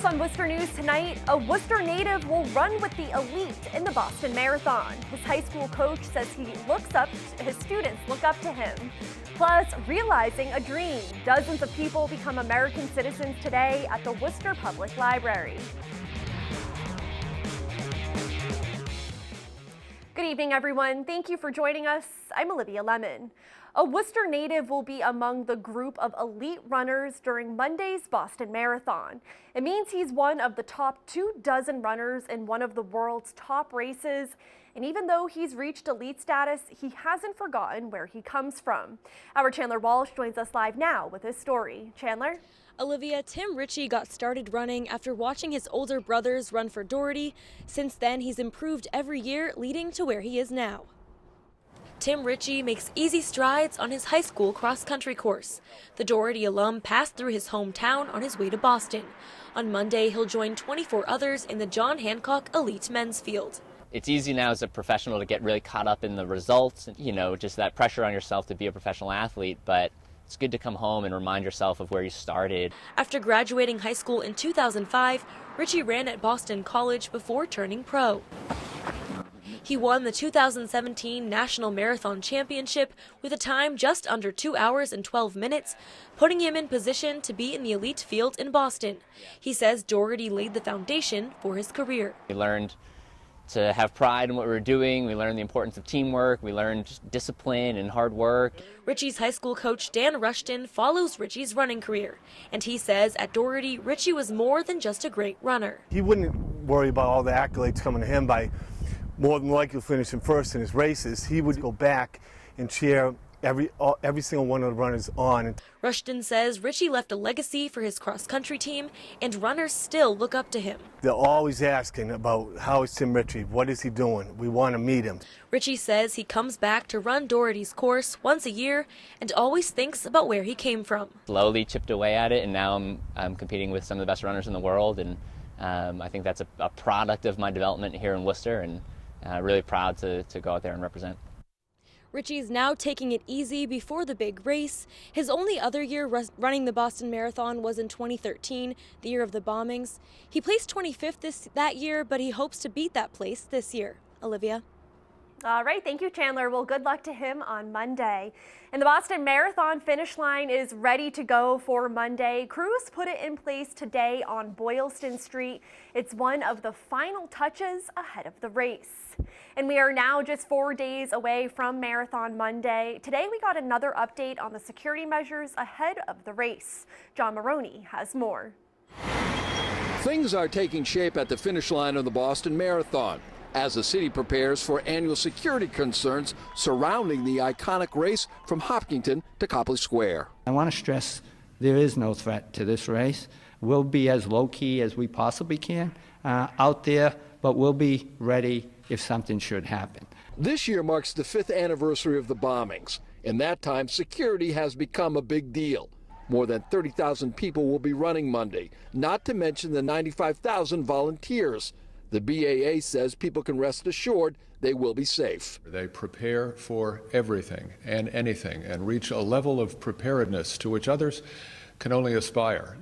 on Worcester News tonight, a Worcester native will run with the elite in the Boston Marathon. His high school coach says his students look up to him. Plus, realizing a dream. Dozens of people become American citizens today at the Worcester Public Library. Good evening, everyone. Thank you for joining us. I'm Olivia Lemon. A Worcester native will be among the group of elite runners during Monday's Boston Marathon. It means he's one of the top 24 runners in one of the world's top races. And even though he's reached elite status, he hasn't forgotten where he comes from. Our Chandler Walsh joins us live now with his story. Chandler? Olivia, Tim Ritchie got started running after watching his older brothers run for Doherty. Since then, he's improved every year, leading to where he is now. Tim Ritchie makes easy strides on his high school cross-country course. The Doherty alum passed through his hometown on his way to Boston. On Monday, he'll join 24 others in the John Hancock Elite Men's Field. It's easy now as a professional to get really caught up in the results, just that pressure on yourself to be a professional athlete, but it's good to come home and remind yourself of where you started. After graduating high school in 2005, Ritchie ran at Boston College before turning pro. He won the 2017 National Marathon Championship with a time just under 2 hours and 12 minutes, putting him in position to be in the elite field in Boston. He says Doherty laid the foundation for his career. We learned to have pride in what we were doing. We learned the importance of teamwork. We learned just discipline and hard work. Ritchie's high school coach, Dan Rushton, follows Ritchie's running career. And he says at Doherty, Ritchie was more than just a great runner. He wouldn't worry about all the accolades coming to him by more than likely finishing first in his races. He would go back and cheer every single one of the runners on. Rushton says Ritchie left a legacy for his cross-country team, and runners still look up to him. They're always asking about how is Tim Ritchie, what is he doing? We want to meet him. Ritchie says he comes back to run Doherty's course once a year and always thinks about where he came from. Slowly chipped away at it, and now I'm competing with some of the best runners in the world, and I think that's a product of my development here in Worcester, and really proud to go out there and represent. Ritchie's now taking it easy before the big race. His only other year running the Boston Marathon was in 2013, the year of the bombings. He placed 25th that year, but he hopes to beat that place this year. Olivia? All right, thank you, Chandler. Well, good luck to him on Monday. And the Boston Marathon finish line is ready to go for Monday. Crews put it in place today on Boylston Street. It's one of the final touches ahead of the race. And we are now just 4 days away from Marathon Monday. Today we got another update on the security measures ahead of the race. John Maroney has more. Things are taking shape at the finish line of the Boston Marathon as the city prepares for annual security concerns surrounding the iconic race from Hopkinton to Copley Square. I want to stress there is no threat to this race. We'll be as low-key as we possibly can out there, but we'll be ready if something should happen. This year marks the 5th anniversary of the bombings. In that time, security has become a big deal. More than 30,000 people will be running Monday, not to mention the 95,000 volunteers. The BAA says people can rest assured they will be safe. They prepare for everything and anything and reach a level of preparedness to which others can only aspire.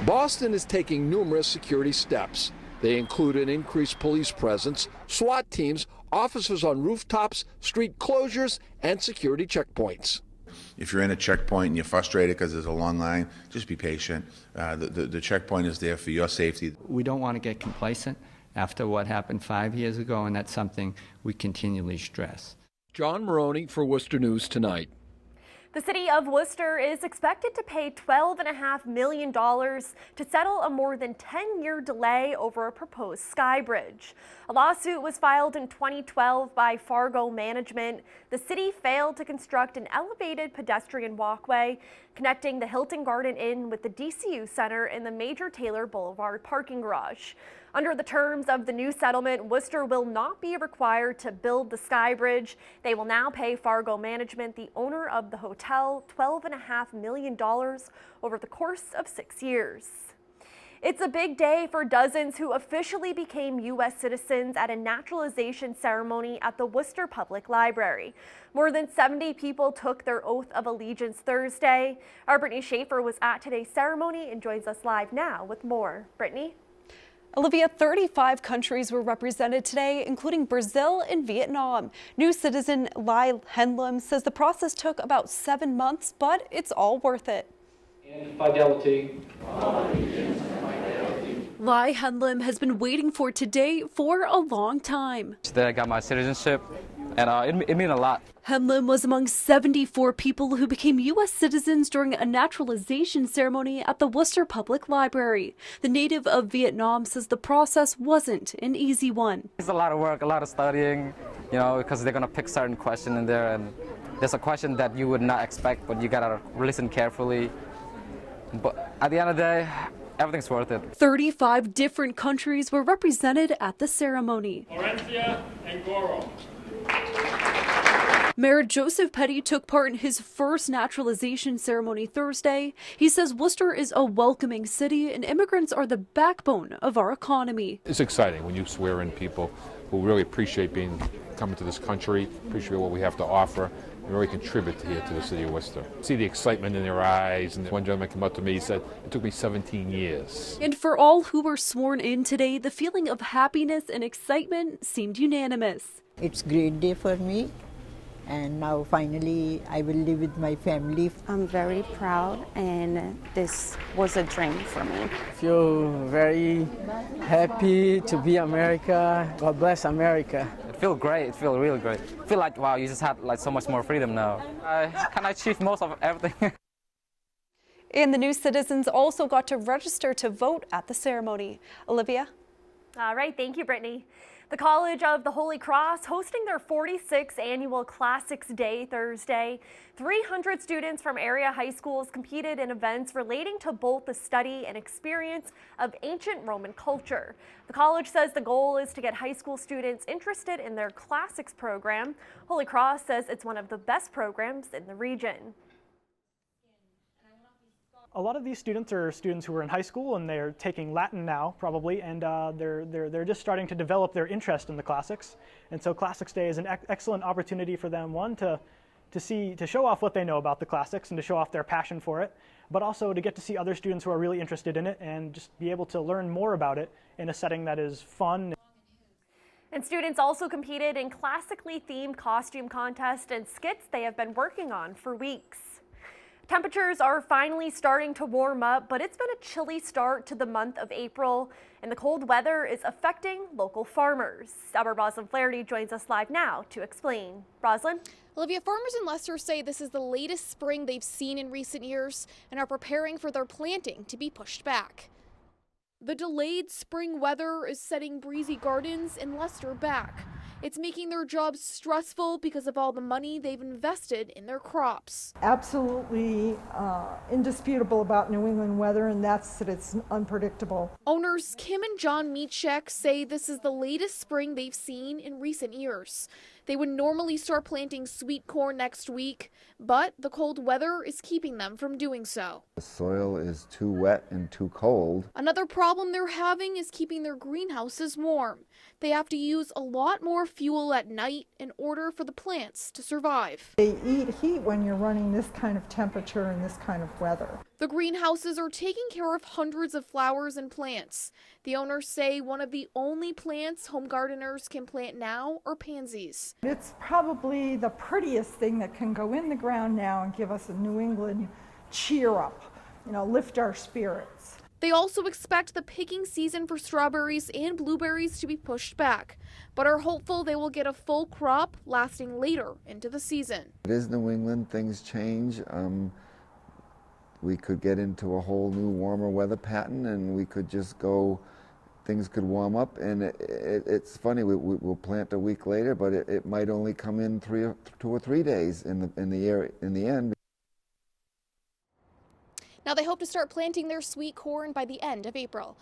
Boston is taking numerous security steps. They include an increased police presence, SWAT teams, officers on rooftops, street closures, and security checkpoints. If you're in a checkpoint and you're frustrated because there's a long line, just be patient. The checkpoint is there for your safety. We don't want to get complacent after what happened 5 years ago, and that's something we continually stress. John Maroney for Worcester News Tonight. The city of Worcester is expected to pay $12.5 million to settle a more than 10-year delay over a proposed Skybridge. A lawsuit was filed in 2012 by Fargo Management. The city failed to construct an elevated pedestrian walkway connecting the Hilton Garden Inn with the DCU Center in the Major Taylor Boulevard parking garage. Under the terms of the new settlement, Worcester will not be required to build the Skybridge. They will now pay Fargo Management, the owner of the hotel, $12.5 million over the course of 6 years. It's a big day for dozens who officially became U.S. citizens at a naturalization ceremony at the Worcester Public Library. More than 70 people took their oath of allegiance Thursday. Our Brittany Schaefer was at today's ceremony and joins us live now with more. Brittany? Olivia, 35 countries were represented today, including Brazil and Vietnam. New citizen Lai Henlem says the process took about 7 months, but it's all worth it. And fidelity. Lai Henlem has been waiting for today for a long time. Today I got my citizenship, and it means a lot. Henlem was among 74 people who became U.S. citizens during a naturalization ceremony at the Worcester Public Library. The native of Vietnam says the process wasn't an easy one. It's a lot of work, a lot of studying, because they're going to pick certain questions in there, and there's a question that you would not expect, but you got to listen carefully. But at the end of the day, everything's worth it. 35 different countries were represented at the ceremony. Florencia and Goro. Mayor Joseph Petty took part in his first naturalization ceremony Thursday. He says Worcester is a welcoming city and immigrants are the backbone of our economy. It's exciting when you swear in people who really appreciate coming to this country, appreciate what we have to offer, and really contribute here to the city of Worcester. See the excitement in their eyes, and one gentleman came up to me, he said, it took me 17 years. And for all who were sworn in today, the feeling of happiness and excitement seemed unanimous. It's a great day for me, and now finally I will live with my family. I'm very proud, and this was a dream for me. I feel very happy to be America. God bless America. It feels great. It feels really great. I feel like, wow, you just had so much more freedom now. I can achieve most of everything. And the new citizens also got to register to vote at the ceremony. Olivia? All right, thank you, Brittany. The College of the Holy Cross hosting their 46th annual Classics Day Thursday. 300 students from area high schools competed in events relating to both the study and experience of ancient Roman culture. The college says the goal is to get high school students interested in their classics program. Holy Cross says it's one of the best programs in the region. A lot of these students are students who are in high school and they're taking Latin now, probably, and they're just starting to develop their interest in the classics. And so Classics Day is an excellent opportunity for them, one, to show off what they know about the classics and to show off their passion for it, but also to get to see other students who are really interested in it and just be able to learn more about it in a setting that is fun. And students also competed in classically themed costume contests and skits they have been working on for weeks. Temperatures are finally starting to warm up, but it's been a chilly start to the month of April, and the cold weather is affecting local farmers. Our Roslyn Flaherty joins us live now to explain. Roslyn? Olivia, farmers in Leicester say this is the latest spring they've seen in recent years and are preparing for their planting to be pushed back. The delayed spring weather is setting breezy gardens in Leicester back. It's making their jobs stressful because of all the money they've invested in their crops. Absolutely indisputable about New England weather, and that's that it's unpredictable. Owners Kim and John Meachek say this is the latest spring they've seen in recent years. They would normally start planting sweet corn next week, but the cold weather is keeping them from doing so. The soil is too wet and too cold. Another problem they're having is keeping their greenhouses warm. They have to use a lot more fuel at night in order for the plants to survive. They eat heat when you're running this kind of temperature and this kind of weather. The greenhouses are taking care of hundreds of flowers and plants. The owners say one of the only plants home gardeners can plant now are pansies. It's probably the prettiest thing that can go in the ground now and give us a New England cheer up, lift our spirits. They also expect the picking season for strawberries and blueberries to be pushed back, but are hopeful they will get a full crop lasting later into the season. It is New England, things change. We could get into a whole new warmer weather pattern and we could just go, things could warm up, and it's funny, we'll plant a week later, but it might only come in 2 or 3 days in the end. Now they hope to start planting their sweet corn by the end of April.